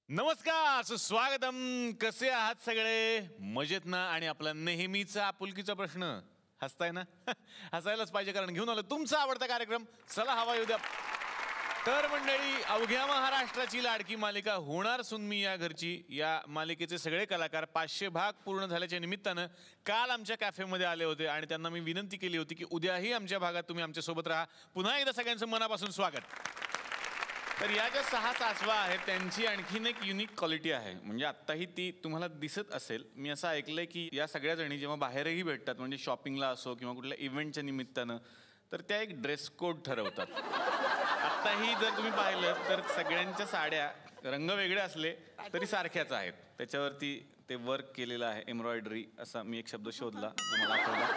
नमस्कार, सुस्वागतम. कसे आहात सगळे? मजेत ना? आणि आपला नेहमीचा आपुलकीचा प्रश्न, हसताय ना? हसायलाच पाहिजे, कारण घेऊन आलो तुमचा आवडता कार्यक्रम चला हवा येऊ द्या. तर मंडळी, अवघ्या महाराष्ट्राची लाडकी मालिका होणार सून मी या घरची या मालिकेचे सगळे कलाकार 500 भाग पूर्ण झाल्याच्या निमित्तानं काल आमच्या कॅफेमध्ये आले होते आणि त्यांना मी विनंती केली होती की उद्याही आमच्या भागात तुम्ही आमच्यासोबत राहा. पुन्हा एकदा सगळ्यांचं मनापासून स्वागत. तर या ज्या 6 सासवा आहेत त्यांची आणखीन एक युनिक क्वालिटी आहे, म्हणजे आत्ताही ती तुम्हाला दिसत असेल. मी असं ऐकलंय की या सगळ्या जणी जेव्हा बाहेरही भेटतात, म्हणजे शॉपिंगला असो किंवा कुठल्या इव्हेंटच्या निमित्तानं, तर त्या एक ड्रेस कोड ठरवतात. आत्ताही जर तुम्ही पाहिलं तर सगळ्यांच्या साड्या रंग वेगळे असले तरी सारख्याच आहेत. त्याच्यावरती ते वर्क केलेलं आहे, एम्ब्रॉयडरी असा मी एक शब्द शोधला, तुम्हाला आठवला.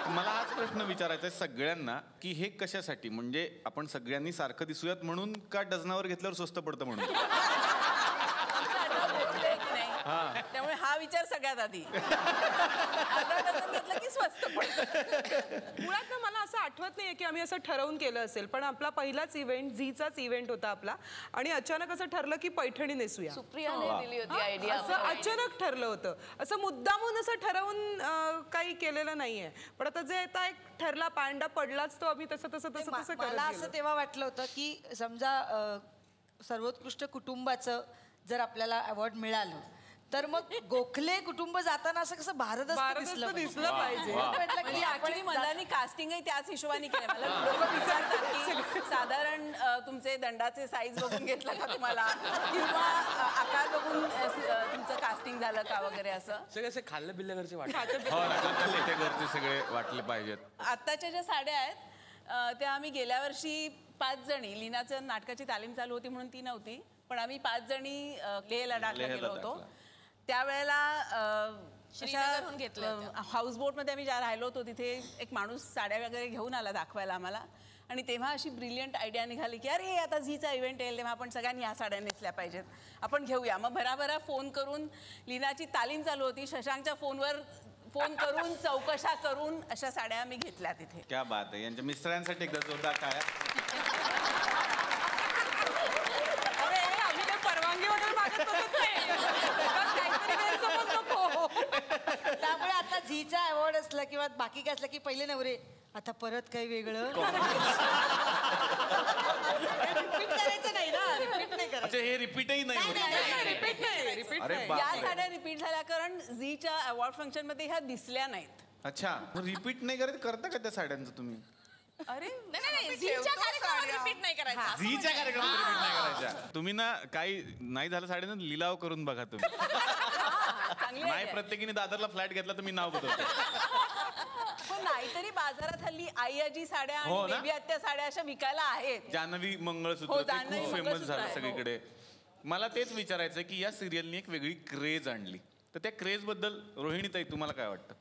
मला हाच प्रश्न विचारायचा आहे सगळ्यांना की हे कशासाठी, म्हणजे आपण सगळ्यांनी सारखं दिसूयात म्हणून का डझनावर घेतल्यावर स्वस्त पडतं म्हणून? त्यामुळे हा विचार सगळ्यात आधी घेतलं की स्वस्त पडतं. मुळात ना मला असं आठवत नाहीये की आम्ही असं ठरवून केलं असेल, पण आपला पहिलाच इव्हेंट झीचाच इव्हेंट होता आपला, आणि अचानक असं ठरलं की पैठणी नेसूया. सुप्रियाने दिली होती आयडिया. असं अचानक ठरलं होतं, असं मुद्दामून असं ठरवून काही केलेलं नाहीये. पण आता जे आता एक ठरला पांडा पडलाच, तो आम्ही तसं तसं तसं तसं मला असं तेव्हा वाटलं होतं की समजा सर्वोत्कृष्ट कुटुंबाचं जर आपल्याला अवॉर्ड मिळालं तर मग गोखले कुटुंब जाताना असं कसं भारत दिसलं पाहिजे. ऍक्च्युअली मनाने कास्टिंगही त्याच हिशोबाने केलं. मला लोक विचारतात की साधारण तुमचे दंडाचे साईज बघून घेतलं का तुम्हाला, किंवा आकार बघून तुमचं कास्टिंग झालं का वगैरे. असं सगळे खाल्लं बिल्लं घरचे घरचे सगळे वाटले पाहिजेत. आत्ताच्या ज्या साड्या आहेत त्या आम्ही गेल्या वर्षी 5 जणी, लीनाचं नाटकाची तालीम चालू होती म्हणून ती नव्हती, पण आम्ही 5 जणी लेह लडाखला गेलो होतो. त्यावेळेला हाऊसबोटमध्ये आम्ही ज्या राहिलो होतो तिथे एक माणूस साड्या वगैरे घेऊन आला दाखवायला आम्हाला, आणि तेव्हा अशी ब्रिलियंट आयडिया निघाली की अरे आता झीचा इव्हेंट येईल तेव्हा आपण सगळ्यांनी ह्या साड्या नेसल्या पाहिजेत, आपण घेऊया. मग भराभरा फोन करून, लीनाची तालीम चालू होती, शशांकच्या फोनवर फोन करून चौकशा करून अशा साड्या आम्ही घेतल्या तिथे. क्या बात आहे. यांच्या मिस्टरांसाठी एकदा जोरदार टाळ्या. परवानगी वगैरे मागत बसत नाही. त्यामुळे आता झीचा अवॉर्ड असला किंवा बाकी काय असलं की पहिले नवरे आता परत काही वेगळं रिपीट करायचं नाही ना, रिपीट नाही करायचं. हे रिपीटही नाही. या साड्या रिपीट झाल्या कारण झीच्या अवॉर्ड फंक्शन मध्ये ह्या दिसल्या नाहीत. अच्छा, रिपीट नाही करता का त्या साड्यांचं तुम्ही? अरे नाही, झीच्या कार्यक्रमात रिपीट नाही करायचं. झीच्या कार्यक्रमात रिपीट नाही करायच्या. तुम्ही ना काही नाही झालं साड्यांना लिलाव करून बघा तुम्ही. नाही प्रत्येकीने दादरला फ्लॅट घेतला तर मी नाव बदलतो. नाहीतरी बाजारात हल्ली आई आजी साड्या आणि बेबी आत्या साड्या अशा विकायला आहेत. जान्हवी मंगळसूत्र खूप फेमस झालं सगळीकडे. मला तेच विचारायचं की या सिरियलनी एक वेगळी क्रेज आणली, तर त्या क्रेज बद्दल रोहिणीताई तुम्हाला काय वाटतं?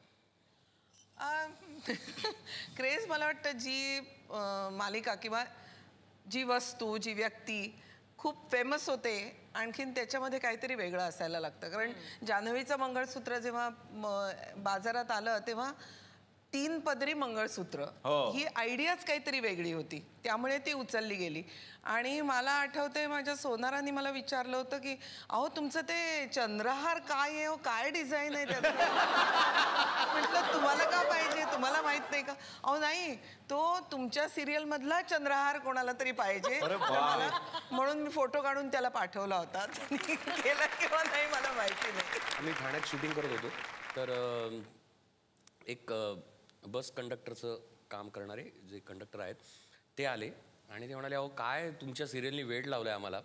क्रेज मला वाटतं जी मालिका किंवा जी वस्तू, जी व्यक्ती खूप फेमस होते, आणखीन त्याच्यामध्ये काहीतरी वेगळं असायला लागतं. कारण जान्हवीचं मंगळसूत्र जेव्हा बाजारात आलं तेव्हा 3 पदरी मंगळसूत्र ही आयडियाच काहीतरी वेगळी होती, त्यामुळे ती उचलली गेली. आणि मला आठवतंय माझ्या सोनारांनी मला विचारलं होतं की अहो तुमचं ते चंद्रहार काय आहे, हो काय डिझाईन आहे त्याचं? म्हटलं तुम्हाला का पाहिजे, तुम्हाला माहित नाही का? अहो नाही, तो तुमच्या सिरियल मधला चंद्रहार कोणाला तरी पाहिजे म्हणून मी फोटो काढून त्याला पाठवला होता. केला किंवा नाही मला माहिती नाही. आम्ही ठाण्यात शूटिंग करत होतो, तर एक बस कंडक्टरचं काम करणारे जे कंडक्टर आहेत ते आले आणि ते म्हणाले अहो काय तुमच्या सिरियलनी वेळ लावलं आहे आम्हाला.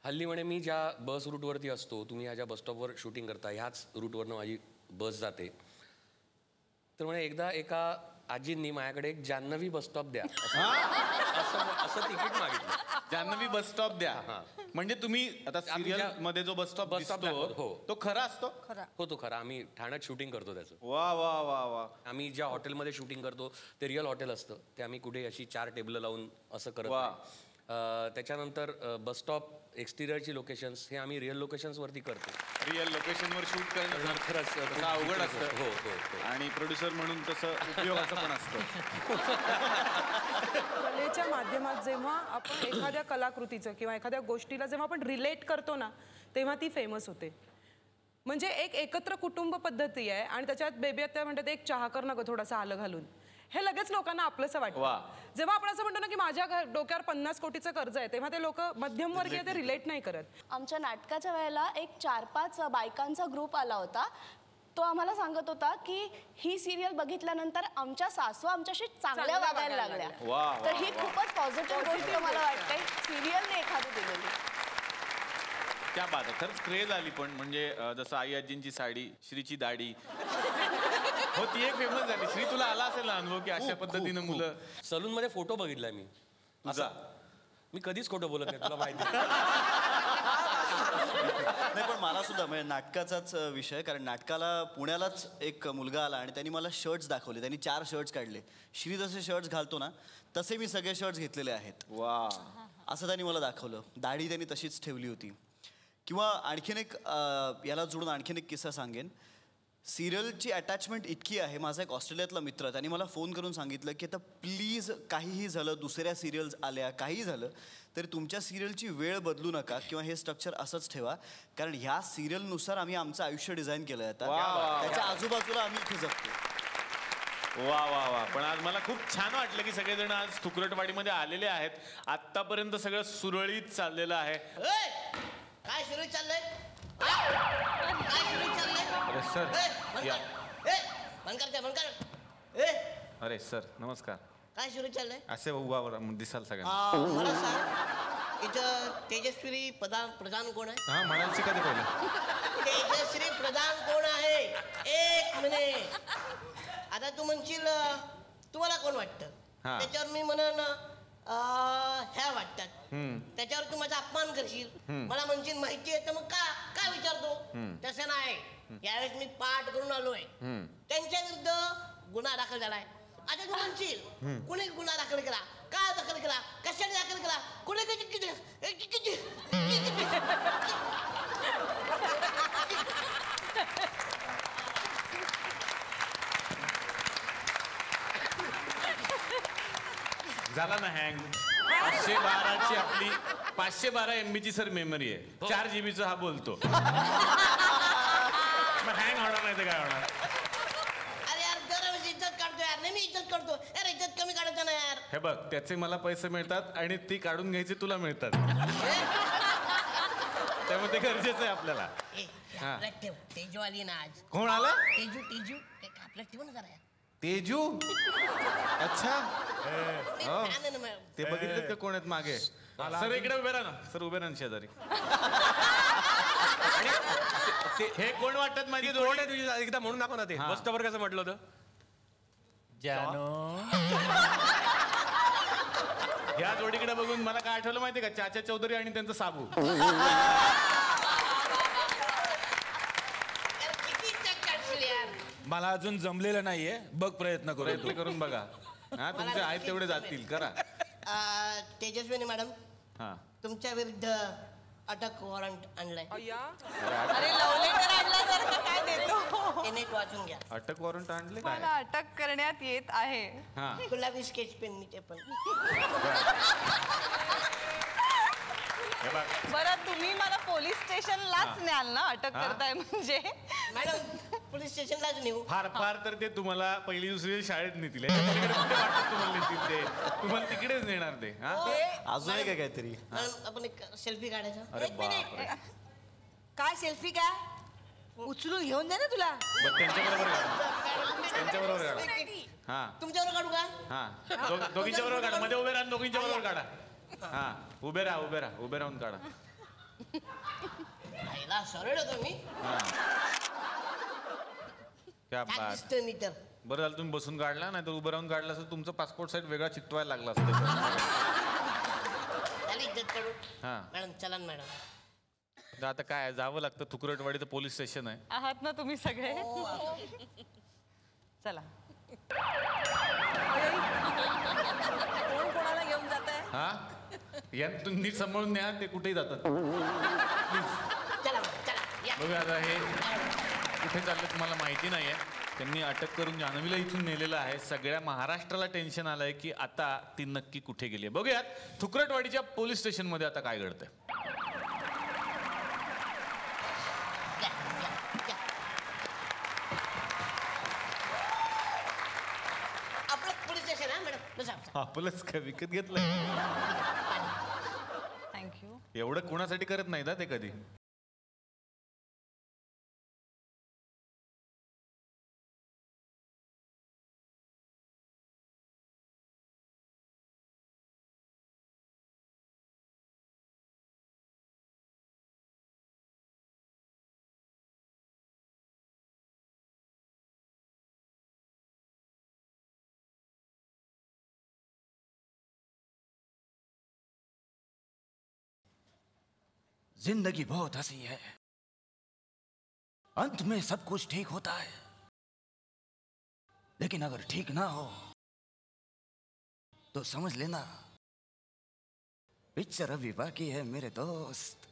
हल्ली म्हणे मी ज्या बस रूटवरती असतो, तुम्ही ह्या ज्या बसस्टॉपवर शूटिंग करता ह्याच रूटवरनं माझी बस जाते. तर म्हणे एकदा एका आजींनी माझ्याकडे एक जान्हवी बसस्टॉप द्या असं तिकीट मागितलं. जान्हवी बसस्टॉप द्या म्हणजे तुम्ही आता सिरियल मध्ये जो बसस्टॉप हो तो खरा असतो? हो तो खरा. आम्ही ठाण्यात शूटिंग करतो त्याचं. वा वा वा वा. आम्ही ज्या हॉटेलमध्ये शूटिंग करतो ते रिअल हॉटेल असतं, ते आम्ही कुठे अशी 4 टेबल लावून असं करत. त्याच्यानंतर बसस्टॉप एक्सटिरियरची लोकेशन्स हे आम्ही रिअल लोकेशन्सवरती करतो. रिअल लोकेशनवर शूट करणं खरंच तसं अवघड असतं. हो हो हो. आणि प्रोड्युसर म्हणून तसं उपयोगाचं पण असतं. कलेच्या माध्यमात जेव्हा आपण एखाद्या कलाकृतीचं किंवा एखाद्या गोष्टीला जेव्हा आपण रिलेट करतो ना तेव्हा ती फेमस होते. म्हणजे एक एकत्र कुटुंब पद्धती आहे आणि त्याच्यात बेबी आता म्हणतात एक चहा कर ना गं थोडासा आलं घालून, हे लगेच लोकांना आपलंसं वाटतं. जेव्हा आपण असं म्हणतो ना की माझ्या डोक्यावर 50 कोटीचं कर्ज आहे, तेव्हा ते लोक मध्यमवर्गीय ते रिलेट नाही करत. आमच्या नाटकाच्या वेळेला एक 4-5 बायकांचा ग्रुप आला होता. तो आम्हाला सांगत होता की ही सिरियल बघितल्यानंतर आमच्या सासू आमच्याशी चांगल्या वागायला लागल्या. तर ही खूपच पॉझिटिव्ह गोष्ट मला वाटते सिरियलने एखादी दिलेली. क्या बात आहे. खरंच क्रेज आली. पण म्हणजे जसं आई आजींची साडी, श्रीची दाढी, हो ती एक फेमस झाली. श्री तुला आला असेल ना अनुभव की अशा पद्धतीनं मुलं. सलूनमध्ये फोटो बघितलाय मी. तुझा मी कधीच खोटं बोलत नाही, तुला माहिती. नाही पण मला सुद्धा म्हणजे नाटकाचाच विषय, कारण नाटकाला पुण्यालाच एक मुलगा आला आणि त्यांनी मला शर्ट्स दाखवले. त्यांनी 4 शर्ट्स काढले. श्री जसे शर्ट्स घालतो ना तसे मी सगळे शर्ट्स घेतलेले आहेत. वा, असं त्यांनी मला दाखवलं. दाढी त्यांनी तशीच ठेवली होती. किंवा आणखीन एक याला जोडून आणखीन एक किस्सा सांगेन. सिरियलची अटॅचमेंट इतकी आहे. माझा एक ऑस्ट्रेलियातला मित्र, त्यांनी मला फोन करून सांगितलं की आता प्लीज काहीही झालं, दुसऱ्या सिरियल्स आल्या, काहीही झालं तरी तुमच्या सिरियलची वेळ बदलू नका किंवा हे स्ट्रक्चर असंच ठेवा, कारण ह्या सिरियलनुसार आम्ही आमचं आयुष्य डिझाईन केलं आहे. त्याच्या आजूबाजूला आम्ही इथे जगतो. वा वा वा. पण आज मला खूप छान वाटलं की सगळेजण आज थुकरटवाडीमध्ये आलेले आहेत. आतापर्यंत सगळं सुरळीत चाललेलं आहे. काय सुरू चाललंय? काय सुरू चाललंय? अरे सर या. अरे सर नमस्कार. काय सुरू चाललंय? असे उभा दिसाल सगळ्यांना. मला सांग, इथं तेजस्वी प्रधान कोण आहे? हा म्हणाल शिका ते पहिलं. तेजश्री प्रधान कोण आहे? एक मिनिट. आता तू म्हणशील तुम्हाला कोण वाटतं? त्याच्यावर मी म्हणन ह्या वाटतात. त्याच्यावर तू माझा अपमान करशील, मला म्हणशील माहिती आहे तर मग काय विचारतो? तसं नाही. यावेळेस मी पाठ करून आलोय. त्यांच्या विरुद्ध गुन्हा दाखल झालाय. आता तू म्हणशील कुणी गुन्हा दाखल केला, का दाखल केला, कशाने दाखल केला, कुणी झाला ना हँग. 512ची आपली 512 MB ची सर मेमरी आहे. 4 GB हा बोलतो. मग हँग होणार नाही तर काय होणार? अरे यार दरवेळेस इज्जत काढतो यार. नाही मी इज्जत काढतो यार. इज्जत कमी काढायचं ना यार. हे बघ, त्याचे मला पैसे मिळतात आणि ती काढून घ्यायची तुला मिळतात. त्यामुळे ते गरजेचं आहे आपल्याला. ठेव. तेजू आली ना आज. कोण आला? तेजू आपल्याला ठेवू ना जरा. तेजू? अच्छा, ते ते बघितलं का कोण आहेत मागे? सर इकडे उभे राहा ना. सर उभे राहा शेजारी. हे कोण वाटतात माझी जोड आहे तुझी? एकदा म्हणून दाखव ना ते. बसतावर कसं म्हटलं होतं? जानो. ह्या जोडीकडे बघून मला काय आठवलं माहितीये का? चाचा चौधरी आणि त्यांचं साबू. मला अजून जमलेलं नाहीये. बघ प्रयत्न करून बघा. हा तुमचे आहेत तेवढे जातील. करा. तेजस्विनी मॅडम, हा तुमच्या विरुद्ध अटक वॉरंट आणलाय. अरे लव लेटर आणल्यासारखं काय देतो? ते नीट वाचून घ्या. अटक वॉरंट आणले मला अटक करण्यात येत आहे. गुलाबी स्केच पेन मी ते पण. बरं तुम्ही मला पोलीस स्टेशनलाच न्याल ना अटक करताय म्हणजे? मॅडम पोलीस स्टेशनलाच नेऊ. फार फार तर ते तुम्हाला पहिली दुसरी शाळेत नेतील. तुम्हाला नेतील ते. तुम्हाला तिकडेच नेणार ते. अजून आहे का काहीतरी? मॅडम आपण एक सेल्फी काढायचा. अरे बापरे. काय सेल्फी काय? उचलून घेऊन दे ना तुला. त्यांच्याबरोबर काढा. त्यांच्याबरोबर काढा. हा तुमच्यावर काढू का? हा दोघींच्या बरोबर काढा. मध्ये उभे राहा. दोघींच्या बरोबर काढा. हा उभे राहून काढा. सरळ होतो मी. क्या बात. बरं झालं तुम्ही बसून काढला, नाही तर उभं राहून काढला असं तुमचं पासपोर्ट साईज वेगळा चिटवायला लागला असतं. मॅडम चला मॅडम. आता काय जावं लागतं. थुकरटवाडीचं पोलीस स्टेशन आहे. आहात ना तुम्ही सगळे? चला. कोण कोणाला घेऊन जात आहे? हा यात नीट सांभाळून न्या, ते कुठेही जातात. चला चला या. बघा आता हे कुठे चाललं तुम्हाला माहिती नाही आहे. त्यांनी अटक करून जान्हवीला इथून नेलेलं आहे. सगळ्या महाराष्ट्राला टेन्शन आलंय की आता ती नक्की कुठे गेली आहे. बघूयात थुकरटवाडीच्या पोलीस स्टेशनमध्ये आता काय घडतंय. आपलं पोलीस स्टेशन आहे मॅडम. बसा बसा. आपलंच काय विकत घेतलंय. थँक्यू. एवढं कोणासाठी करत नाही ना ते कधी. जिंदगी बहुत हंसी है, अंत में सब कुछ ठीक होता है, लेकिन अगर ठीक ना हो तो समझ लेना पिक्चर अभी बाकी है मेरे दोस्त.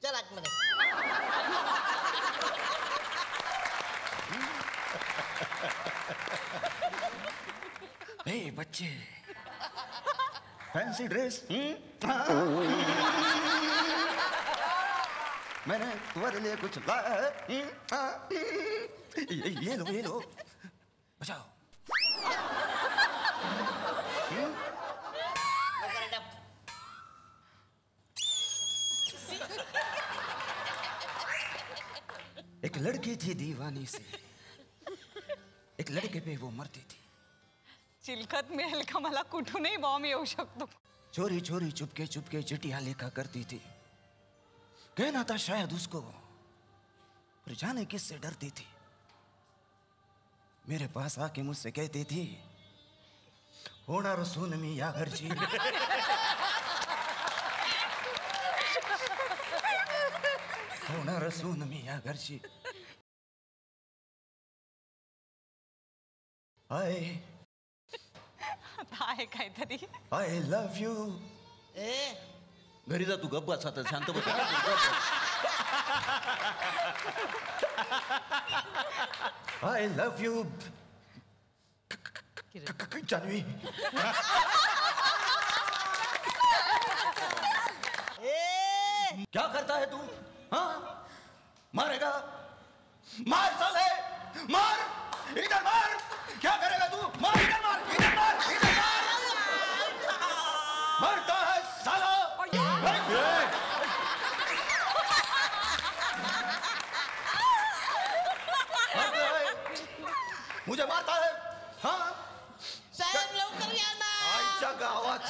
चल आतमध्ये. हे बच्चे, फैंसी ड्रेस मैंने तुम्हारे लिए कुछ लाया है. ये लो बचाओ. एक लड़की थी दीवानी से, एक लड़के पे वो मरती थी. चिलखत मिळेल का मला? कुठूनही बॉम्ब येऊ शकतो. चोरी चोरी चुपके चुपके चिट्ठियां लिखा करती थी. कहना था शायद उसको, पर जाने किससे डरती थी. मेरे पास आके मुझसे कहती थी, होणार सून मी या घरची. होणार सून मी या घरची. आहे काहीतरी. I love you. घरी जा तू, गप्प बस आता, शांत बस. I love you Janhavi. क्या करता है तू? हाँ, मारेगा? मार साले, मार, इधर मार. क्या करेगा तू? मार, इधर मार, इधर मार, इधर मार. मरता है साला. मुझे मारता है. हाँ साहेब लवकर या ना. आईच्या गावात.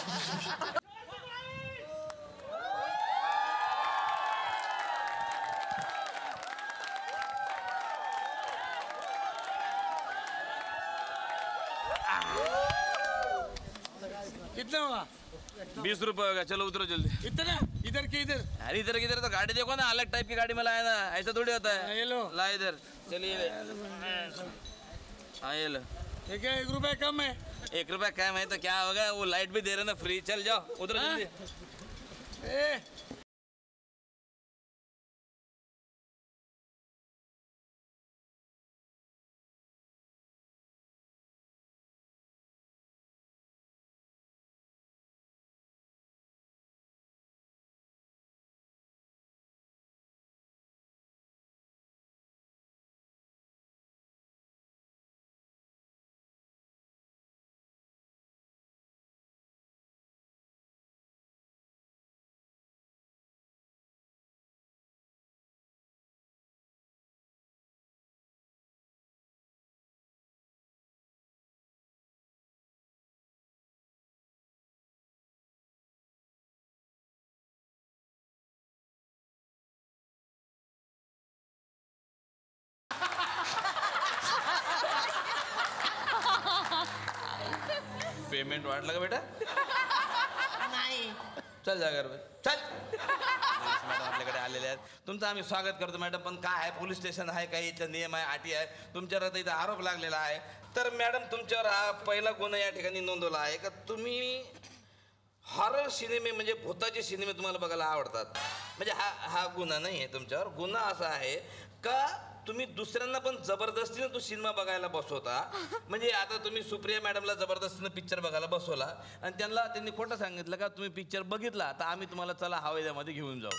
कितना हुआ? 20 रुपए होगा. चलो उतरो जल्दी. इतना? इधर के इधर? अरे इधर किधर तो गाड़ी देखो ना, अलग टाइप की गाड़ी में लाया ना, ऐसा थोड़ी होता है. ये लो. ला इधर. चलिए. हाँ ये लो. ये क्या 1 रुपया कम है? 1 रुपया कम है तो क्या होगा, वो लाइट भी दे रहे ना फ्री. चल जाओ उधर जल्दी. पेमेंट वाढलं का बेटा? नाही. चल जा घर चल. मॅडम आपल्याकडे आलेले आहेत. तुमचं आम्ही स्वागत करतो मॅडम. पण काय आहे, पोलीस स्टेशन आहे, काही इथं नियम आहे, अटी आहे. तुमच्यावर आता इथं आरोप लागलेला आहे. तर मॅडम तुमच्यावर हा पहिला गुन्हा या ठिकाणी नोंदवला आहे का तुम्ही हॉरर सिनेमे म्हणजे भूताचे सिनेमे तुम्हाला बघायला आवडतात. म्हणजे हा गुन्हा नाही आहे तुमच्यावर. गुन्हा असा आहे का तुम्ही दुसऱ्यांना पण जबरदस्तीनं तो सिनेमा बघायला बसवता. म्हणजे आता तुम्ही सुप्रिया मॅडमला जबरदस्तीनं पिक्चर बघायला बसवला आणि त्यांनी खोटं सांगितलं का तुम्ही पिक्चर बघितला तर आम्ही तुम्हाला चला हवेद्यामध्ये घेऊन जाऊ.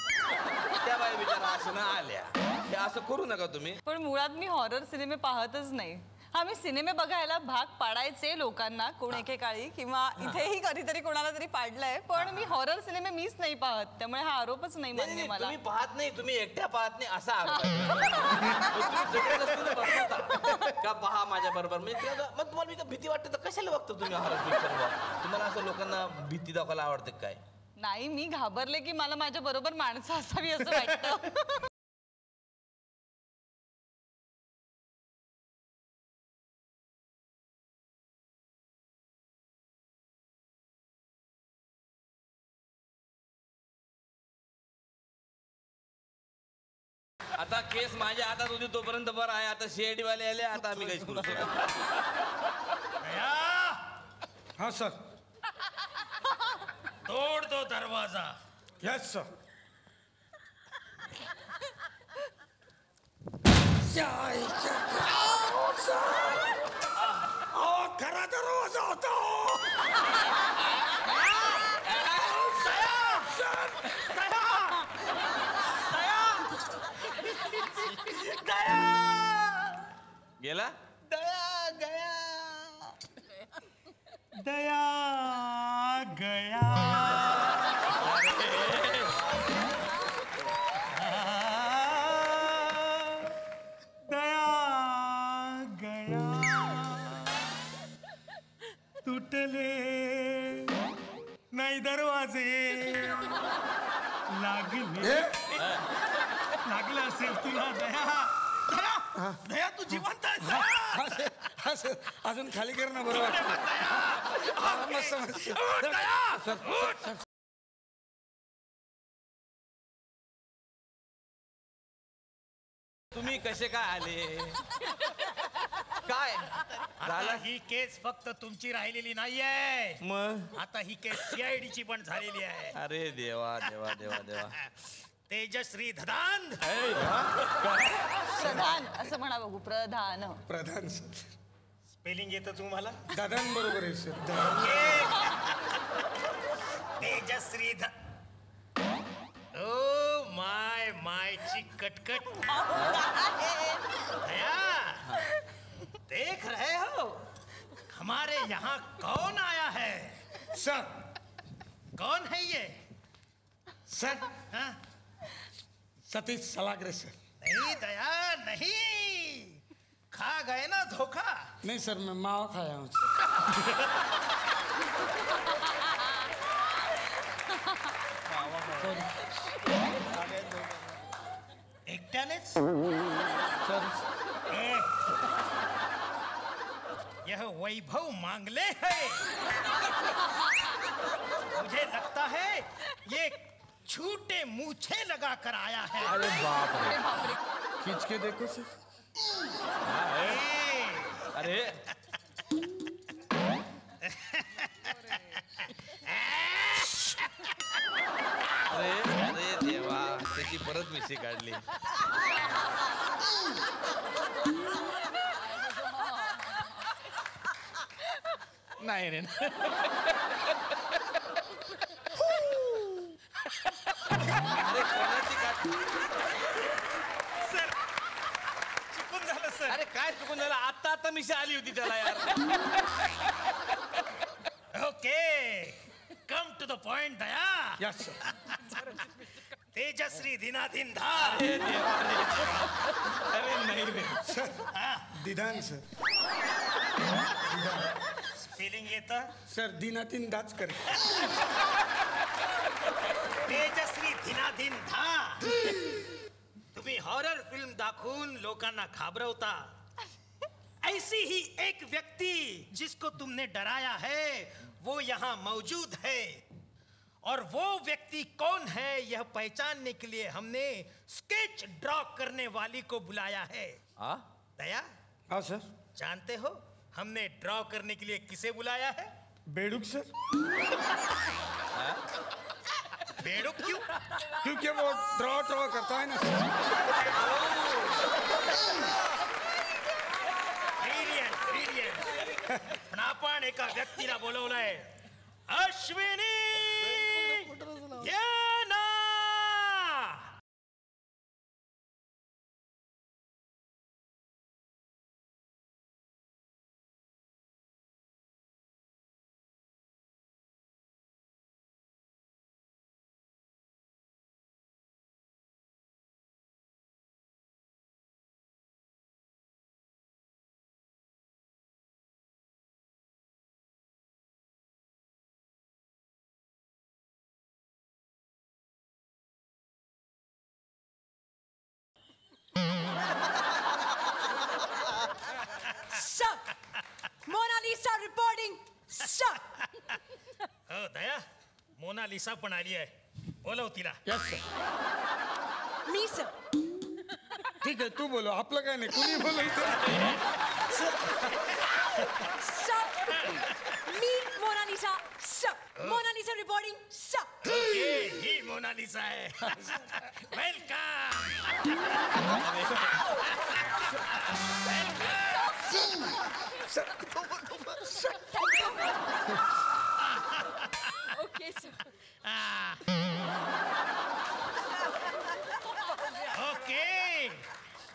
त्या बाई बिचारा असं ना आल्या. हे असं करू नका तुम्ही. पण मुळात मी हॉरर सिनेमे पाहतच नाही. आम्ही सिनेमे बघायला भाग पाडायचे लोकांना कोण एकेकाळी किंवा इथेही कधीतरी कोणाला तरी पाडलंय. पण मी हॉरर सिनेमे मीच नाही पाहत त्यामुळे हा आरोपच नाही मान्य मला. तुम्ही पाहत नाही तुम्ही एकट्या पाहत नाही असा आरोप का पहा माझ्या बरोबर. म्हणजे मग तुम्हाला मी भीती वाटते तर कशाला बघतो तुम्ही हॉरर पिक्चर? तुम्हाला असं लोकांना भीती दाखवायला आवडते काय? नाही मी घाबरले की मला माझ्या बरोबर माणसं असावी असं वाटतं. आता केस माझ्या हातात होती तोपर्यंत बरं आहे. आता CID वाले आले आता आम्ही काहीच करू शकत. हाँ सर. तोड़ दो दरवाजा. Yes sir. खरा दरवाजा होता. गेला दया गया दया गया. दया गया. तुटले नाही दरवाजे लागले. लागलं असेल तुला दया. दया तू जिवंत आहेस. अजून खाली कर ना बरोबर. तुम्ही कसे काय आले? काय झालं? ही केस फक्त तुमची राहिलेली नाहीये. मग आता ही केस CID ची पण झालेली आहे. अरे देवा देवा देवा देवा. तेजश्री धदान. प्रधान असं म्हणा बघू. प्रधान. प्रधान स्पेलिंग येतं तुम्हाला? दादान बरोबर आहे सर. तेजश्री ओ माय मायची कटकट. दया देख रहे हो हमारे यहाँ कौन आया है? सर कौन है ये? सर हाँ सतीश सलागरे सर. नहीं दया नहीं. खा गए ना धोखा. नहीं सर मैं मावा खाया हूँ. एकट्यानेच सर. यह वैभव मांगले है. मुझे लगता है ये छूटे मूछे लगा कर आया है. अरे बाप रे. खींच के देखो सर. अरे अरे अरे देवा त्याची परत मिशी काढली. नाही रे. अरे काय चुकून झालं? आता मिशी आली होती त्याला यार. Okay come to the point Daya. Yes Tejashree दिनादिन धार. अरे नाही रे सर. दिदान सर. स्पेलिंग येतं सर? दिनादिन दाच कर. तेजश्री दिनादिन धार. तुम्ही हॉरर फिल्म दाखवून लोकांना घाबरवता. ऐसी ही एक व्यक्ति जिसको तुमने डराया है वो यहाँ मौजूद है. और वो व्यक्ति कौन है यह पहचानने के लिए हमने स्केच ड्रॉ करने वाली को बुलाया है. दया. हाँ सर. जानते हो हमने ड्रॉ करने के लिए किसे बुलाया है? बेडूक सर। बेडूक क्यों? क्योंकि वो ड्रॉ करता है ना। पण आपण एका व्यक्तीला बोलवलंय. अश्विनी ये ना. मोनालिसा रिपोर्टिंग. हो दया, मोनालिसा पण आली आहे. बोलव तिला. Yes sir. मी सर. ठीक आहे, तू बोलो. आपलं काय नाही, कुणी बोलायचं. मी मोनालिसा. मोनालिसा रिपोर्टिंग. ही मोनालिसा आहे. Welcome. Okay sir. Okay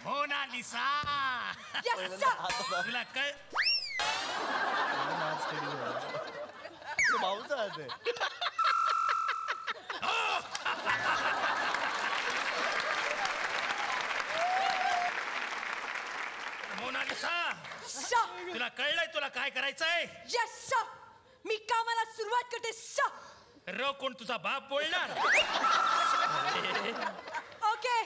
Monalisa. तुला कळ. भाऊचा आहे. मोनालिसा, तुला कळलंय तुला काय करायचंय? Yes sir. मी कामाला सुरुवात करते सर. र कोण तुझा बाप बोलणार? ओके.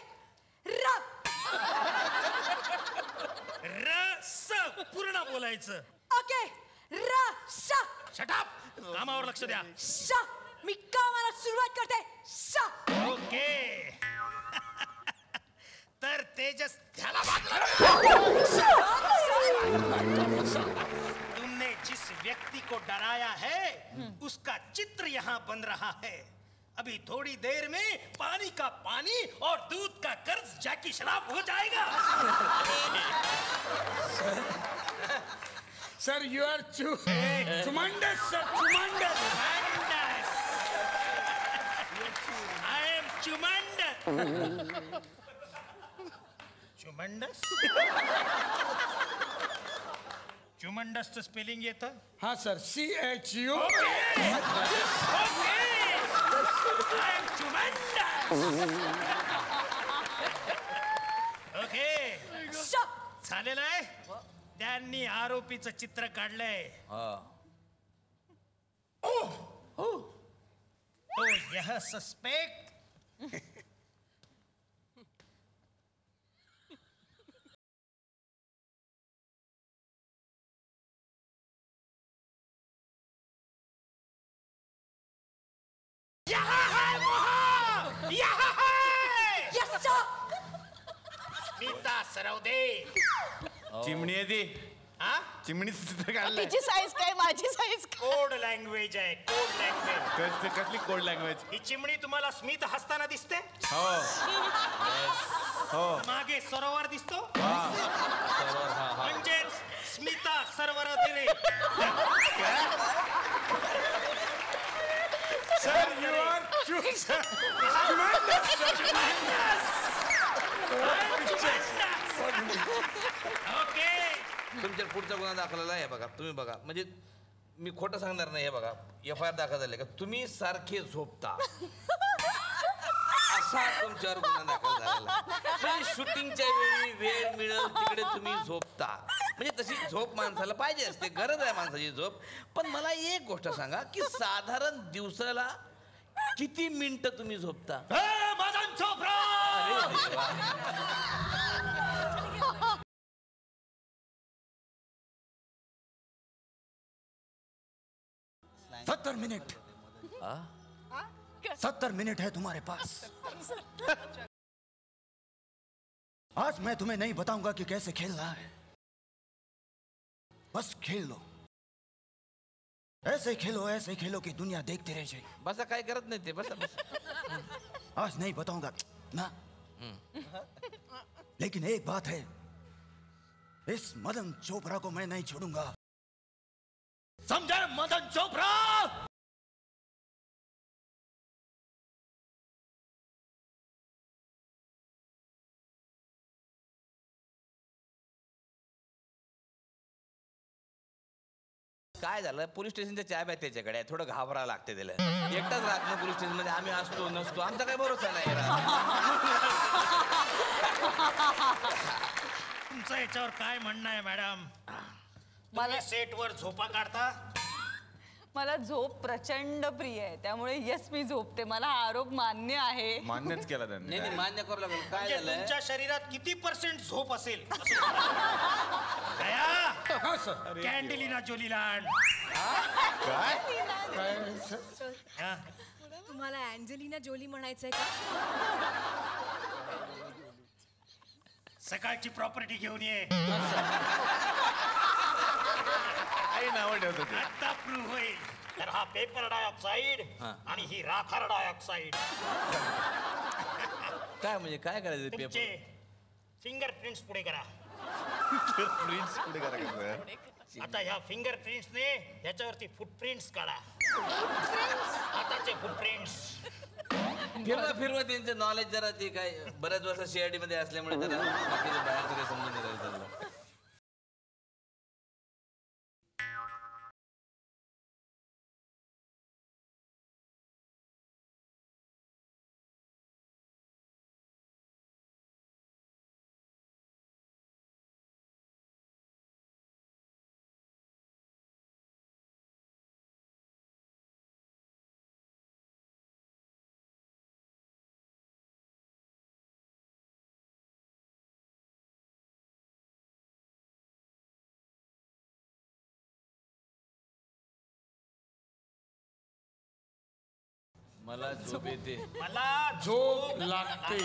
रस पूर्ण बोलायचं. ओके. रस. Shut up. कामावर लक्ष द्या. मी कामाला सुरुवात करते. ओके. तर तेजस ध्याला तुमने जिस व्यक्ति को डराया है उसका चित्र यहाँ बन रहा है. अभी थोड़ी देर में पानी का पानी और दूध का कर्ज जैकी शराब हो जाएगा. Sir you are tremendous, sir, tremendous. I am tremendous. Tremendous? Tremendous spelling येतं? हाँ सर, CHU. ओके. झालेलं आहे. त्यांनी आरोपीचं चित्र काढलंय. तो यह सस्पेक्ट स्मिता सरवदे. चिमणी आहे ती. चिमणी चित्र काढलंय. तिची साईज काय, माझी साईज काय? कोड लँग्वेज आहे. Code language. कसली कोड लँग्वेज? ही चिमणी तुम्हाला स्मित हसताना दिसते? हो. मागे सरोवर दिसतो म्हणजेच स्मिता सरोवर दिले. Sir you are okay. तुमच्या पुढचा गुन्हा दाखवलेला आहे बघा. तुम्ही बघा, म्हणजे मी खोटं सांगणार नाही. हे बघा, FIR दाखल झाले का तुम्ही सारखे झोपता असा तुमच्यावर गुन्हा दाखल झालेला. म्हणजे शूटिंगच्या वेळी वेळ मिळेल तिकडे तुम्ही झोपता. म्हणजे तशी झोप माणसाला पाहिजे असते, गरज आहे माणसाची झोप. पण मला एक गोष्ट सांगा की साधारण दिवसाला किती मिनिटं तुम्ही झोपता? अरे देवा. 70 मिनट. 70 मिनट है तुम्हारे पास. आज मैं तुम्हें नहीं बताऊंगा कि कैसे खेलना है. बस खेल लो, ऐसे खेलो कि दुनिया देखते रह जाए. बस काय करत नाही ते बस आज नहीं बताऊंगा ना, लेकिन एक बात है, इस मदन चोपड़ा को मैं नहीं छोड़ूंगा. समझे मदन चोपड़ा? काय झालं पोलीस स्टेशनच्या चाय आहे त्याच्याकडे थोडं घाबरावं लागते त्याला एकटाच राहत नाही पोलीस स्टेशन मध्ये आम्ही असतो नसतो आमचा काही भरोसा नाही तुमचं याच्यावर काय म्हणणं आहे मॅडम? मला सेटवर झोपा काढता? मला झोप प्रचंड प्रिय आहे त्यामुळे यस मी झोपते. मला हा आरोप मान्य आहे. मान्यच केला त्यांनी. नाही मान्य करावं लागेल. काय म्हणजे झालंय तुमच्या शरीरात किती % झोप असेल? कॅन्डेलिना जोलीला आण. तुम्हाला अँजेलिना जोली म्हणायचंय का? सकाळची प्रॉपर्टी घेऊन ये. आता प्रूव्ह होईल. तर हा पेपर डायऑक्साईड आणि ही राखर डायऑक्साईड. काय म्हणजे काय करायचं तुमचे फिंगरप्रिंट्स पुढे करा. आता ह्या फिंगरप्रिंट्सने ह्याच्यावरती फुटप्रिंट्स काढा. आताचे फुटप्रिंट्स फिरवा त्यांचं नॉलेज जरा ते काय बऱ्याच वर्ष CID मध्ये असल्यामुळे जरा बाकीचे बाहेरचं काही समजून नाही राहिलं. मला झोप येते. मला झोप लागते.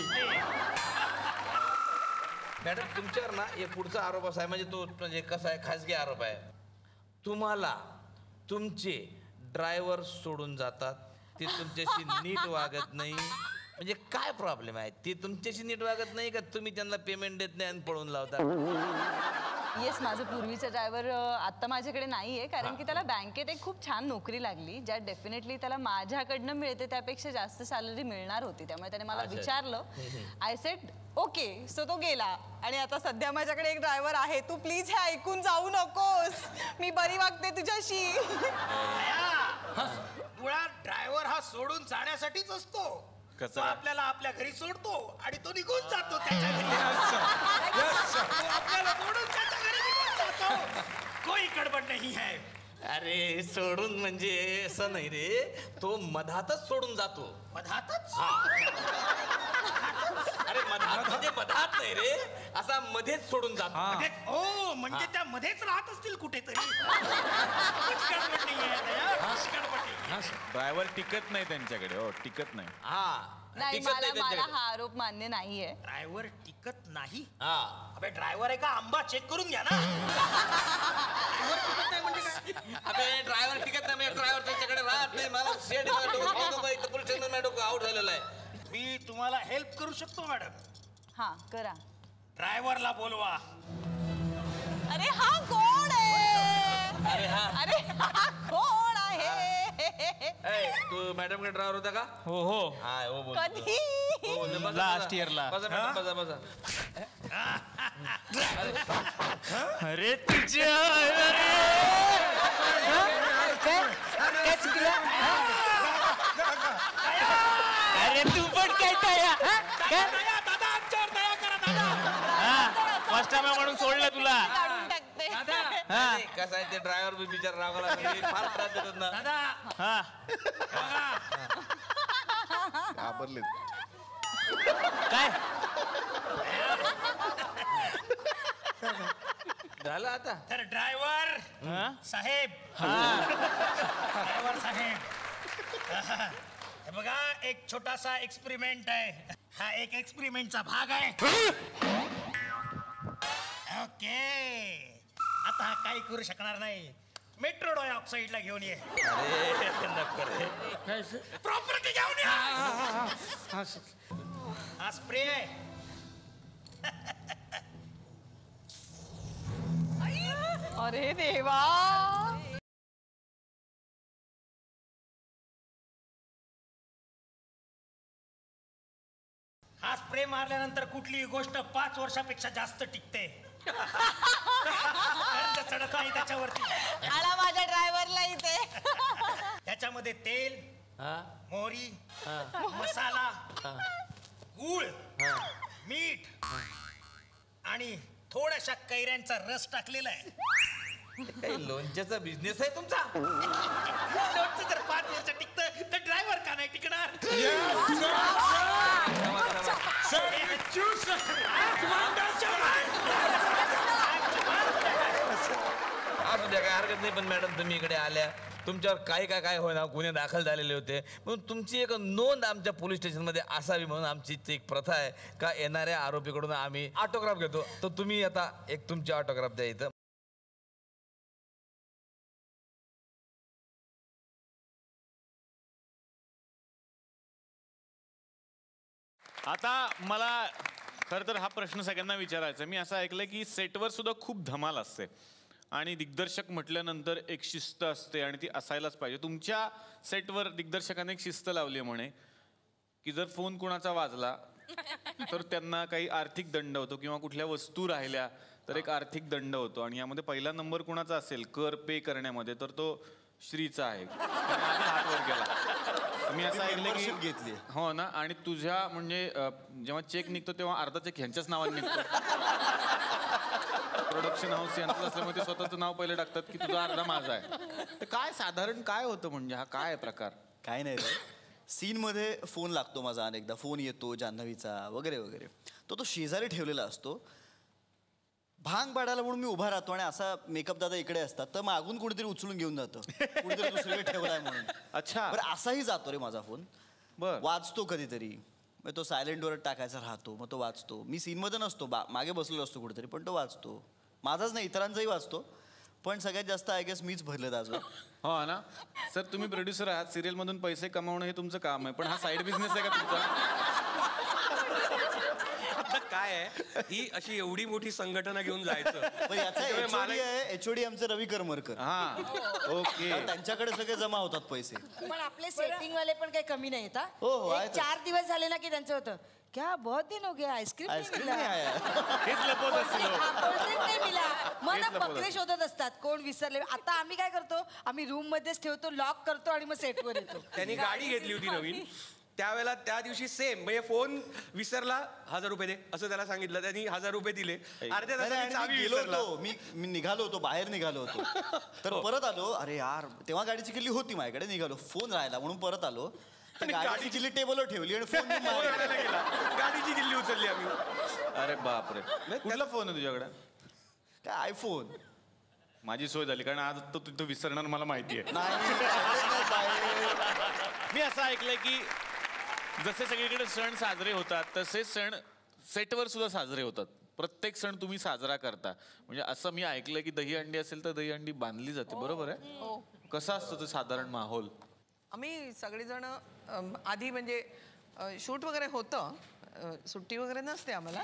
मॅडम तुमच्यावर ना हे पुढचा आरोप असा आहे म्हणजे तो म्हणजे कसा आहे खासगी आरोप आहे. तुम्हाला तुमचे ड्रायव्हर सोडून जातात ते तुमच्याशी नीट वागत नाही म्हणजे काय प्रॉब्लेम आहे? ते तुमच्याशी नीट वागत नाही का तुम्ही त्यांना पेमेंट देत नाही आणि पळून लावता? येस माझं पूर्वीचा ड्रायव्हर आता माझ्याकडे नाही आहे कारण की त्याला बँकेत एक खूप छान नोकरी लागली ज्यात डेफिनेटली त्याला माझ्याकडनं मिळते त्यापेक्षा जास्त सॅलरी मिळणार होती. त्यामुळे त्याने मला विचारलं. I said okay. सो तो गेला आणि आता सध्या माझ्याकडे एक ड्रायव्हर आहे. तू प्लीज हे ऐकून जाऊ नकोस. मी बरी वागते तुझ्याशी. मुळात ड्रायव्हर हा सोडून जाण्यासाठीच असतो. तो आपल्याला आपल्या घरी सोडतो आणि तो निघून जातो त्याच्या घरी. आपल्याला सोडून त्याच्या घरी निघून जातो. कोई गडबड नाही है. अरे सोडून म्हणजे असं नाही रे तो मधातच सोडून जातो. मधातच? अरे मधात म्हणजे मधात नाही रे असा मध्येच सोडून जातो. ओ म्हणजे त्या मध्येच राहत असतील कुठेतरी. ड्रायव्हर टिकत नाही त्यांच्याकडे. हो टिकत नाही. नाही मला हा आरोप मान्य नाहीये. ड्रायव्हर टिकत नाही? अबे ड्रायव्हर आहे का आंबा चेक करून घ्या ना. अबे ड्रायव्हर टिकत नाही म्हणजे ड्रायव्हर त्यांच्याकडे राहत नाही. मला पोलीस डोकं आउट झालेलं आहे. मी तुम्हाला हेल्प करू शकतो मॅडम. हा करा. ड्रायव्हरला बोलवा. अरे हा कोण आहे? अरे हा कोण आहे? तू मॅडम कडे ड्रायव्हर होता का? हो हो. हा हो बोल. कधी? लास्ट इयरला. बसा. अरे तुझ्या काय चुकलं? अरे तू पण काय टाया फर्स्ट टाइम म्हणून सोडलं तुला. कसं आहे ते ड्रायव्हर बिचार रागावला फार त्रास देतात ना. घाबरले काय झालं आता. तर ड्रायव्हर साहेब हे बघा एक छोटासा एक्सपेरिमेंट आहे. हा एक एक्सपेरिमेंटचा भाग आहे. ओके आता हा काही करू शकणार नाही. मेट्रो ऑक्साईडला घेऊन ये. प्रॉपर्टी घेऊन ये. हा स्प्रे आहे. अरे देवा. हा स्प्रे मारल्यानंतर कुठलीही गोष्ट 5 वर्षापेक्षा जास्त टिकते. चढत नाही त्याच्यावरती. आला माझ्या ड्रायव्हरला इथे. त्याच्यामध्ये तेल, मोहरी, मसाला, गूळ, मीठ आणि थोड्याशा कैऱ्यांचा रस टाकलेला आहे. काही लोणच्याचा बिझनेस आहे तुमचा? लोणचं जर 5 वर्ष टिकतं तर ड्रायव्हर का नाही टिकणार? असू द्या, काय हरकत नाही. पण मॅडम तुम्ही इकडे आल्या, तुमच्यावर काय होईना गुन्हे दाखल झालेले होते, म्हणून तुमची एक नोंद आमच्या पोलीस स्टेशनमध्ये असावी म्हणून आमची एक प्रथा आहे का येणाऱ्या आरोपीकडून आम्ही ऑटोग्राफ घेतो. तर तुम्ही आता एक तुमची ऑटोग्राफ द्या इथं. आता मला खरं तर हा प्रश्न सगळ्यांना विचारायचा. मी असं ऐकलंय की सेटवर सुद्धा खूप धमाल असते आणि दिग्दर्शक म्हटल्यानंतर एक शिस्त असते आणि ती असायलाच पाहिजे. तुमच्या सेटवर दिग्दर्शकाने एक शिस्त लावली आहे म्हणे की जर फोन कोणाचा वाजला तर त्यांना काही आर्थिक दंड होतो किंवा कुठल्या वस्तू राहिल्या तर एक आर्थिक दंड होतो. आणि यामध्ये पहिला नंबर कोणाचा असेल कर पे करण्यामध्ये तर तो श्रीचा आहे. हात वर केला. मी असं ऐकलं की घेतली. हो ना. आणि तुझ्या म्हणजे जेव्हा चेक निघतो तेव्हा अर्धा चेक ह्यांच्याच नावाने निघतो. प्रोडक्शन हाऊस यांचं असल्यामुळे ते स्वतःचं नाव पहिले टाकतात की तुझा अर्धा माझा आहे. तर काय साधारण काय होतं म्हणजे हा काय प्रकार? काय नाही रे, सीनमध्ये फोन लागतो माझा अनेकदा. फोन येतो जान्हवीचा वगैरे वगैरे. तो शेजारी ठेवलेला असतो. भांग पाडायला म्हणून मी उभा राहतो आणि असा मेकअप दादा इकडे असतात तर मागून कुठेतरी उचलून घेऊन जातो, कुठेतरी दुसरीकडे ठेवलाय म्हणून. अच्छा. बरं असाही जातो रे माझा फोन. बरं. वाचतो कधीतरी, मग तो सायलेंटवर टाकायचा राहतो, मग तो वाचतो. मी सीनमध्ये नसतो, मागे बसलेलो असतो कुठेतरी, पण तो वाचतो. माझाच नाही इतरांचाही वाचतो, पण सगळ्यात जास्त आय गेस मीच भरले त्याचं. हो ना. सर तुम्ही प्रोड्युसर आहात, सिरियल मधून पैसे कमावणं हे तुमचं काम आहे, पण हा साईड बिझनेस आहे का तुमचा? काय आहे, ही अशी एवढी मोठी संघटना घेऊन जायचं. एचओडी आमचे रवी करमरकर. हा ओके. त्यांच्याकडे सगळे जमा होतात पैसे. पण आपले सेटिंग वाले पण काही कमी नाहीत. हो, 4 दिवस झाले ना की त्यांचं होतं क्या बहुत दिन हो गया आईस्क्रीम नाही मिला. मग बकरे शोधत असतात कोण विसरले. आता आम्ही काय करतो, आम्ही रूम मध्येच ठेवतो, लॉक करतो आणि मग सेटवर येतो. त्यांनी गाडी घेतली होती नवीन, त्यावेळेला त्या दिवशी सेम म्हणजे फोन विसरला, 1000 रुपये दे असं त्याला सांगितलं. त्यांनी 1000 रुपये दिले. अर्ध्या तासाने गेलो होतो मी निघालो होतो, बाहेर निघालो होतो. तर परत आलो, अरे यार तेव्हा गाडीची किल्ली होती माझ्याकडे, निघालो फोन राहिला म्हणून परत आलो. गाडीची किल्ली टेबलवर ठेवली आणि फोन गेला. गाडीची किल्ली उचलली आम्ही. अरे बापरे. कुठला फोन आहे तुझ्याकडे? काय आयफोन. माझी सोय झाली कारण आज तो तिथं विसरणार मला माहिती आहे. मी असं ऐकलंय की जसे सगळीकडे सण साजरे होतात तसे सण सेटवर सुद्धा साजरे होतात. प्रत्येक सण तुम्ही साजरा करता. म्हणजे असं मी ऐकलंय की दहीहंडी असेल तर दहीहंडी बांधली जाते. बरोबर आहे? कसं असतं ते साधारण माहोल? आम्ही सगळेजण आधी म्हणजे शूट वगैरे होतं, सुट्टी वगैरे नसते आम्हाला.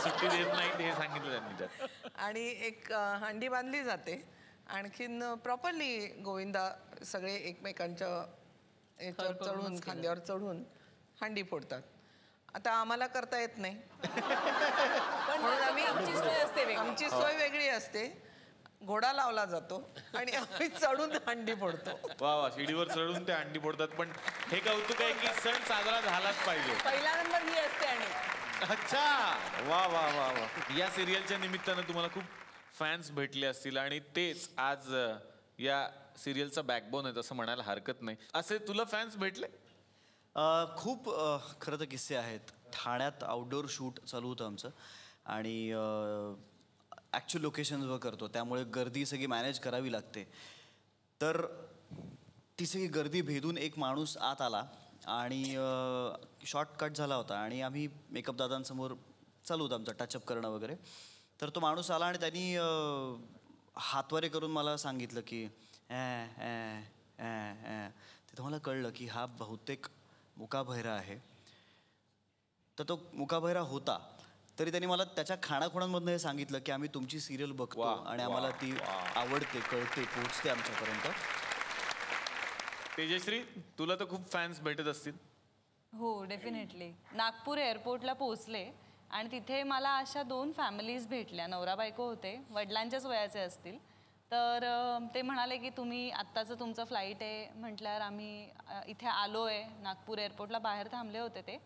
सुट्टी देत नाही हे सांगितलं त्यांनी त्यात. आणि एक हंडी बांधली जाते. आणखीन प्रॉपरली गोविंदा सगळे एकमेकांच्या याच्यावर चढून खांद्यावर चढून हंडी फोडतात. आता आम्हाला करता येत नाही म्हणून आमची सोय वेगळी असते. घोडा लावला जातो आणि आम्ही चढून हंडी फोडतो. वा वा. शिडीवर चढून ते हंडी फोडतात. पण हे कौतुक आहे की सण साजरा झालाच पाहिजे. पहिला नंबर ही असते. आणि अच्छा. वा वा वा वा. या सिरियलच्या निमित्तानं तुम्हाला खूप फॅन्स भेटले असतील आणि तेच आज या सिरियलचा बॅकबोन आहे असं म्हणायला हरकत नाही. असे तुला फॅन्स भेटले? खूप खरं तर किस्से आहेत. ठाण्यात आउटडोअर शूट चालू होतं आमचं आणि ॲक्च्युअल लोकेशन्सवर करतो, त्यामुळे गर्दी सगळी मॅनेज करावी लागते. तर ती सगळी गर्दी भेदून एक माणूस आत आला आणि शॉर्ट कट झाला होता आणि आम्ही मेकअप दादांसमोर चालू होतं आमचं टचअप करणं वगैरे. तर तो माणूस आला आणि त्यांनी हातवारे करून मला सांगितलं की तिथं मला कळलं की हा बहुतेक मुकाबहिरा आहे. तर तो मुकाबहिरा होता तरी त्यांनी मला त्याच्या खाणाखुणांमधनं हे सांगितलं की आम्ही तुमची सिरियल बघतो आणि आम्हाला ती आवडते, कळते, पोहोचते आमच्यापर्यंत. तेजश्री, तुला तर खूप फॅन्स भेटत असतील. हो, डेफिनेटली. नागपूर एअरपोर्टला पोहोचले आणि तिथे मला अशा 2 फॅमिलीज भेटल्या. नवरा बायको होते, वडिलांच्याच वयाचे असतील. तर ते म्हणाले की तुम्ही आत्ताचं तुमचं फ्लाईट आहे म्हटल्यावर आम्ही इथे आलो आहे. नागपूर एअरपोर्टला बाहेर थांबले होते ते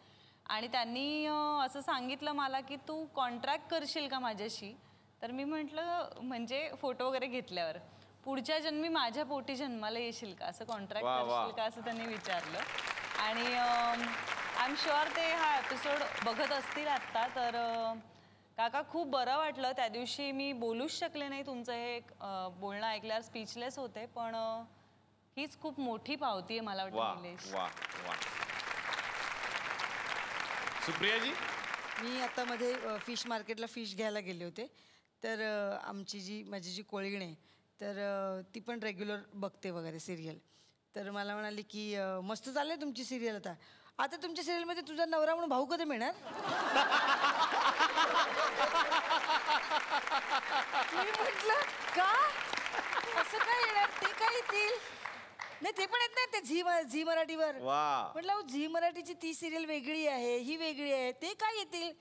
आणि त्यांनी असं सांगितलं मला की तू कॉन्ट्रॅक्ट करशील का माझ्याशी. तर मी म्हटलं म्हणजे फोटो वगैरे घेतल्यावर पुढच्या जन्मी माझ्या पोटी जन्माला येशील का, असं कॉन्ट्रॅक्ट करशील का असं त्यांनी विचारलं. आणि आय एम शुअर ते हा एपिसोड बघत असतील आत्ता. तर काका खूप बरं वाटलं. त्या दिवशी मी बोलूच शकले नाही. तुमचं हे बोलणं ऐकल्यावर स्पीचलेस होते. पण हीच खूप मोठी पावती आहे मला वाटतं निलेश. सुप्रियाजी, मी आता मध्ये फिश मार्केटला फिश घ्यायला गेले होते. तर माझी जी कोळीण आहे तर ती पण रेग्युलर बघते वगैरे सिरियल. तर मला म्हणाली की मस्त चाललंय तुमची सिरियल. आता तुमच्या सिरियलमध्ये तुझा नवरा म्हणून भाऊ कधी मिळणार. मी म्हटलं का असं काय येणार, ते काय येतील. नाही ते पण येत नाही ते झी मराठीवर. म्हटलं झी मराठीची ती सिरियल वेगळी आहे, ही वेगळी आहे, ते काय येतील.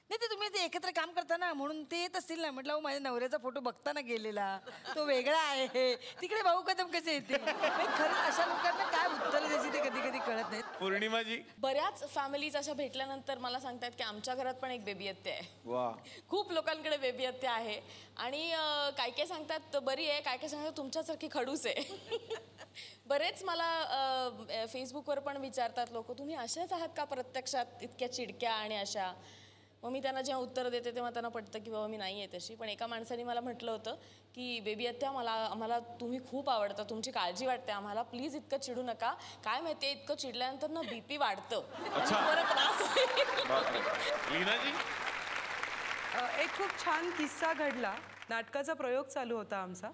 नाही ते तुम्ही ते एकत्र काम करता ना म्हणून ते येत असतील ना. म्हटलं माझ्या नवऱ्याचा फोटो बघताना गेलेला तो वेगळा आहे, तिकडे भाऊ कदम कसे येते. खरं अशा लोकांना काय उत्तर द्यायची ते कधी कधी कळत नाही. पौर्णिमाजी, बऱ्याच फॅमिलीज अशा भेटल्यानंतर मला सांगतात की आमच्या घरात पण एक बेबी हत्या आहे. खूप लोकांकडे बेबी हत्या आहे आणि काय काय सांगतात बरी आहे, काय काय सांगतात तुमच्यासारखी खडूस आहे. बरेच मला फेसबुकवर पण विचारतात लोक, तुम्ही अशाच आहात का प्रत्यक्षात, इतक्या चिडक्या आणि अशा. मग मी त्यांना जेव्हा उत्तर देते तेव्हा त्यांना पटतं की बाबा मी नाही आहे तशी. पण एका माणसाने मला म्हटलं होतं की बेबी हत्या आम्हाला तुम्ही खूप आवडता, तुमची काळजी वाटते आम्हाला, प्लीज इतकं चिडू नका. काय माहिती इतकं चिडल्यानंतर ना BP वाढतं. एक खूप छान किस्सा घडला. नाटकाचा प्रयोग चालू होता आमचा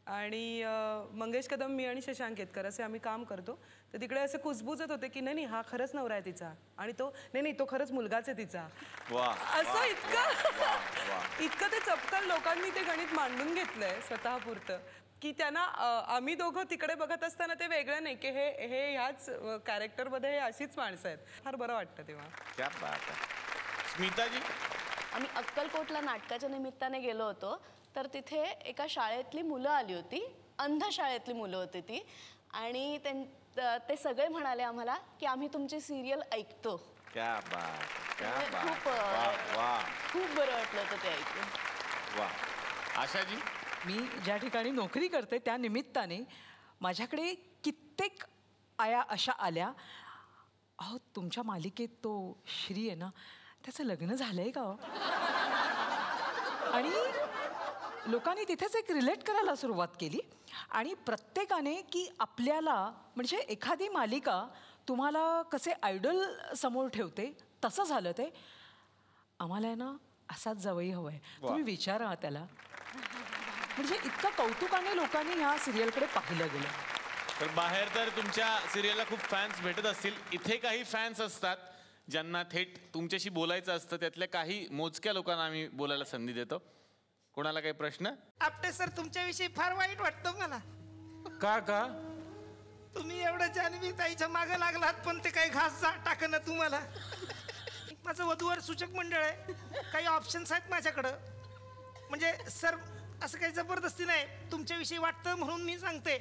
आणि मंगेश कदम, मी आणि शशांक केतकर असे आम्ही काम करतो. तर तिकडे असे कुजबुजत होते की नाही हा खरंच नवरा आहे तिचा आणि तो नाही तो खरंच मुलगाच आहे तिचा. असं इतकं ते चपकन लोकांनी ते गणित मांडून घेतलंय स्वतःपुरतं की त्यांना आम्ही दोघं तिकडे बघत असताना ते वेगळं नाही की हे ह्याच कॅरेक्टरमध्ये हे अशीच माणसं आहेत. फार बरं वाटतं तेव्हा. स्मिताजी, आम्ही अक्कलकोटला नाटकाच्या निमित्ताने गेलो होतो. तर तिथे एका शाळेतली मुलं आली होती, अंध शाळेतली मुलं होती ती. आणि ते सगळे म्हणाले आम्हाला की आम्ही तुमची सिरियल ऐकतो. खूप बरं वाटलं होतं ते ऐकून. आशाजी, मी ज्या ठिकाणी नोकरी करते त्या निमित्ताने माझ्याकडे कित्येक आया अशा आल्या, अहो तुमच्या मालिकेत तो श्री आहे ना त्याचं लग्न झालंय का. आणि लोकांनी तिथेच एक रिलेट करायला सुरुवात केली आणि प्रत्येकाने की आपल्याला म्हणजे एखादी मालिका तुम्हाला कसे आयडल समोर ठेवते तसं झालं ते. आम्हाला आहे ना असाच जावई हवं आहे. तुम्ही विचारा त्याला. म्हणजे इतकं कौतुकाने लोकांनी ह्या सिरियलकडे पाहिलं गेलं. तर बाहेर तर तुमच्या सिरियलला खूप फॅन्स भेटत असतील. इथे काही फॅन्स असतात ज्यांना थेट तुमच्याशी बोलायचं असतं. त्यातल्या काही मोजक्या लोकांना आम्ही बोलायला संधी देतो. कोणाला काही प्रश्न? आपटे सर, तुमच्याविषयी फार वाईट वाटतं मला. का तुम्ही एवढं जान्हवी ताईच्या मागे लागलात पण ते काही घास टाकणं तुम्हाला. माझं वधूवर सूचक मंडळ आहे, काही ऑप्शन्स आहेत माझ्याकडं. म्हणजे सर असं काही जबरदस्ती नाही, तुमच्याविषयी वाटतं म्हणून मी सांगते.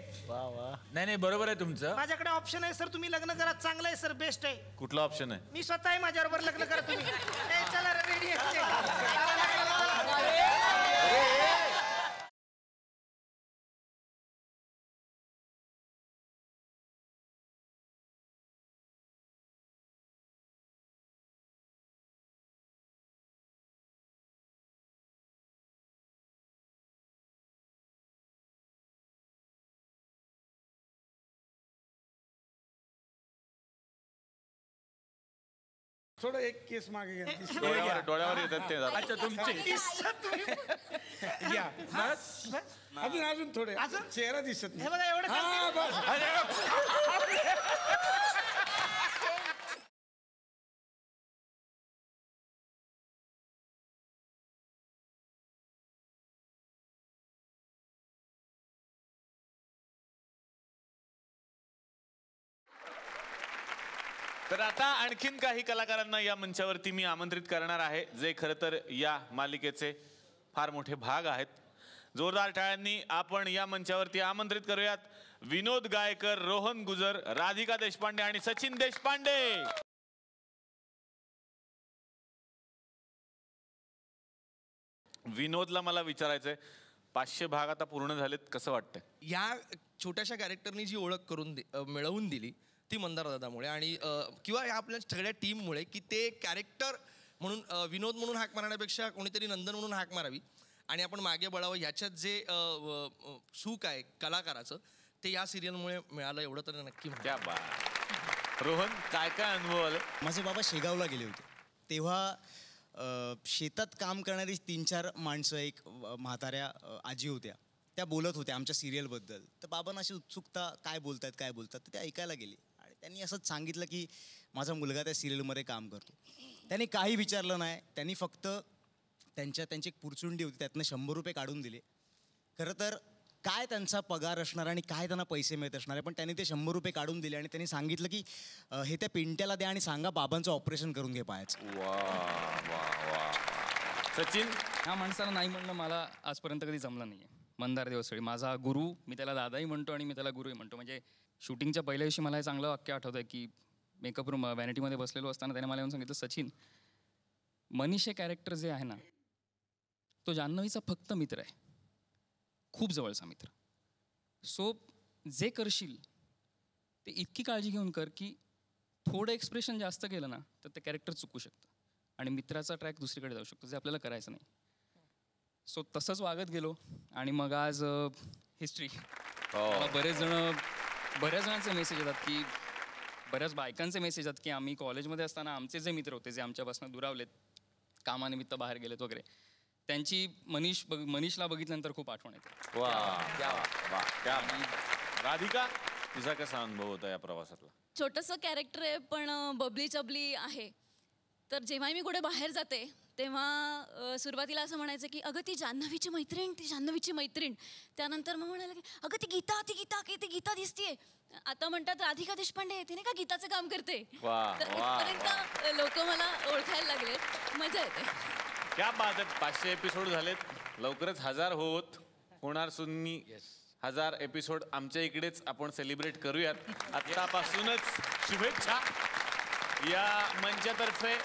नाही बरोबर आहे तुमचं. माझ्याकडे ऑप्शन आहे सर, तुम्ही लग्न करा, चांगलं आहे सर, बेस्ट आहे. कुठला ऑप्शन आहे? मी स्वतः आहे, माझ्याबरोबर लग्न करा तुम्ही. चला रेडी आहे. थोडं एक केस मागे घ्या. डोळ्यावर येतात ते जरा. अच्छा तुमचे या बस अजून थोडे चेहरा दिसत नाही. बघा एवढं हा बस. तर आता आणखीन काही कलाकारांना या मंचावरती मी आमंत्रित करणार आहे, जे खरं तर या मालिकेचे फार मोठे भाग आहेत. जोरदार टाळ्यांनी आपण या मंचावरती आमंत्रित करूयात विनोद गायकर, रोहन गुजर, राधिका देशपांडे आणि सचिन देशपांडे. विनोदला मला विचारायचंय, 500 भाग आता पूर्ण झालेत, कसं वाटतंय? या छोट्याशा कॅरेक्टरनी जी ओळख करून मिळवून दिली ती मंदार दादामुळे आणि किंवा या आपल्या सगळ्या टीममुळे, की ते कॅरेक्टर म्हणून विनोद म्हणून हाक मारण्यापेक्षा कोणीतरी नंदन म्हणून हाक मारावी आणि आपण मागे बळावं, याच्यात जे सुख आहे कलाकाराचं ते या सिरियलमुळे मिळालं, एवढं तर नक्की. क्या बात. रोहन, काय काय अनुभव आले? माझे बाबा शेगावला गेले होते, तेव्हा शेतात काम करणारी 3-4 माणसं, एक म्हाताऱ्या आजी होत्या, त्या बोलत होत्या आमच्या सिरियलबद्दल. तर बाबांना अशी उत्सुकता, काय बोलतात तर ते ऐकायला गेले आणि त्यांनी असंच सांगितलं की माझा मुलगा त्या सिरियलमध्ये काम करतो. त्यांनी काही विचारलं नाही, त्यांनी फक्त त्यांची एक पुरचुंडी होती, त्यातनं 100 रुपये काढून दिले. खरं तर काय त्यांचा पगार असणार आणि काय त्यांना पैसे मिळत असणार आहे, पण त्यांनी ते 100 रुपये काढून दिले आणि त्यांनी सांगितलं की हे त्या पिंट्याला द्या आणि सांगा बाबांचं ऑपरेशन करून घे पायाचं. सचिन, ह्या माणसाला नाही म्हणणं मला आजपर्यंत कधी जमलं नाही आहे. मंदार देवसळी माझा गुरु, मी त्याला दादाही म्हणतो आणि मी त्याला गुरुही म्हणतो. म्हणजे शूटिंगच्या पहिल्या दिवशी मला हे चांगलं वाक्य आठवतं आहे की मेकअप रूम व्हॅनिटीमध्ये बसलेलो असताना त्याने मला येऊन सांगितलं, सचिन, मनीष हे कॅरेक्टर जे आहे ना, तो जान्हवीचा फक्त मित्र आहे, खूप जवळचा मित्र. सो जे करशील ते इतकी काळजी घेऊन कर की थोडं एक्सप्रेशन जास्त केलं ना तर ते कॅरेक्टर चुकू शकतं आणि मित्राचा ट्रॅक दुसरीकडे जाऊ शकतो, जे आपल्याला करायचं नाही. सो तसंच वागत गेलो आणि मग आज हिस्ट्री. बऱ्याच जणांचे मेसेज येतात की, बऱ्याच बायकांचे मेसेज येतात की आम्ही कॉलेजमध्ये असताना आमचे जे मित्र होते, जे आमच्यापासून दुरावलेत, कामानिमित्त बाहेर गेलेत वगैरे, त्यांची मनीषला बघितल्यानंतर खूप आठवण येते. राधिका, तुझा कसा अनुभव होता या प्रवासातला? छोटंसं कॅरेक्टर आहे पण बबली चबली आहे. तर जेव्हा मी कुठे बाहेर जाते तेव्हा सुरुवातीला असं म्हणायचं की अगं ती जान्हवीची मैत्रीण. त्यानंतर मग म्हणाले की अगं ती गीता दिसतीये. आता म्हणतात राधिका देशपांडे येते नाही का, गीताचं काम करते. तर इथपर्यंत लोक मला ओळखायला लागले, मजा येते. क्या बात आहे. 500 एपिसोड झालेत, लवकरच 1000 होणार. सुन्नी 1000 एपिसोड आमच्या इकडेच आपण सेलिब्रेट करूयात. आतापासूनच शुभेच्छा. या मंचातर्फे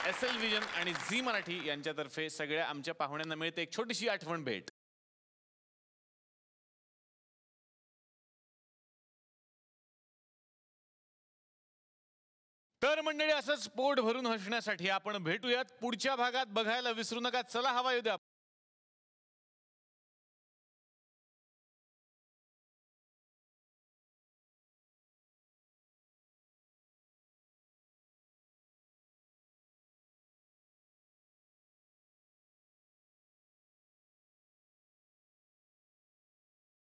SL विजन आणि झी मराठी यांच्यातर्फे सगळ्या आमच्या पाहुण्यांना मिळते एक छोटीशी आठवण भेट. तर मंडळी, असंच पोट भरून हसण्यासाठी आपण भेटूयात पुढच्या भागात. बघायला विसरू नका. चला हवा येऊ द्या.